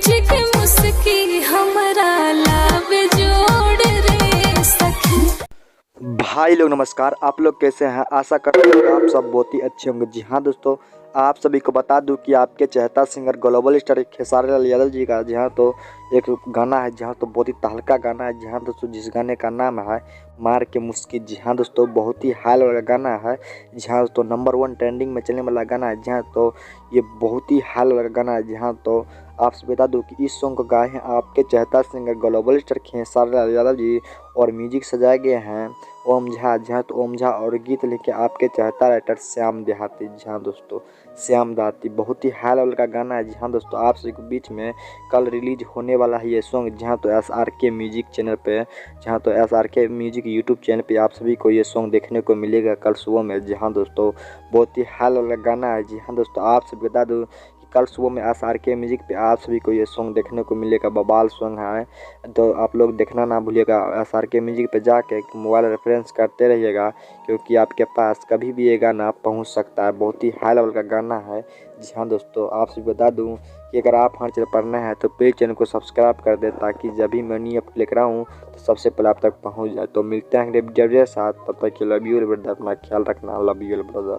Music मुस्की हमरा लाभ जोड़ रे सखी। भाई लोग नमस्कार, आप लोग कैसे हैं? आशा करते हैं कि आप सब बहुत ही अच्छे होंगे। जी हाँ दोस्तों, आप सभी को बता दूं कि आपके चहेता singer global star Khesari Lal Yadav ji का जी हाँ तो एक गाना है, जहाँ तो बहुत ही तहलका गाना है। जी हाँ दोस्तों, जिस गाने का नाम है मार के मुस्की। जी हाँ दोस्तों, बहुत ही हाल वाला गाना है। जी हाँ दोस्तों, नंबर 1 ट्रेंडिंग में चलने वाला गाना है। जी हाँ तो ये बहुत ही हाल वाला गाना है। जी हाँ तो आपसे बता दूं कि इस सॉन्ग को गाए हैं आपके चहेता singer global star Khesari Lal Yadav ji, और म्यूजिक सजाए गए हैं ओम झा। जहाँ तो ओम झा, और गीत लिखे आपके चहेता राइटर श्याम देहाती। जी हाँ दोस्तों, श्याम देहाती। बहुत ही हाई लेवल का गाना है। जी हाँ दोस्तों, आप सभी के बीच में कल रिलीज होने वाला है ये सॉन्ग। जहाँ तो SRK म्यूजिक चैनल पे, जहाँ तो SRK म्यूजिक यूट्यूब चैनल पे आप सभी को ये सॉन्ग देखने को मिलेगा कल सुबह में। जी हाँ दोस्तों, बहुत ही हाई लेवल का गाना है। जी हाँ दोस्तों, आप सभी बता दूँ कल सुबह में SRK म्यूजिक पे आप सभी को ये सॉन्ग देखने को मिलेगा। बवाल सॉन्ग है, तो आप लोग देखना ना भूलिएगा। SRK म्यूजिक पे जाके मोबाइल रेफरेंस करते रहिएगा, क्योंकि आपके पास कभी भी ये गाना पहुंच सकता है। बहुत ही हाई लेवल का गाना है। जी हाँ दोस्तों, आप सभी बता दूं कि अगर आप हमारे चैनल पर नए हैं तो प्लीज़ चैनल को सब्सक्राइब कर दें, ताकि जब भी मैं न्यू अपडेट लेकर आऊँ तो सबसे पहले आप तक पहुँच जाए। तो मिलते हैं अगले वीडियो के साथ, तब तक के लव यू ब्रदर, अपना ख्याल रखना। Love you brother.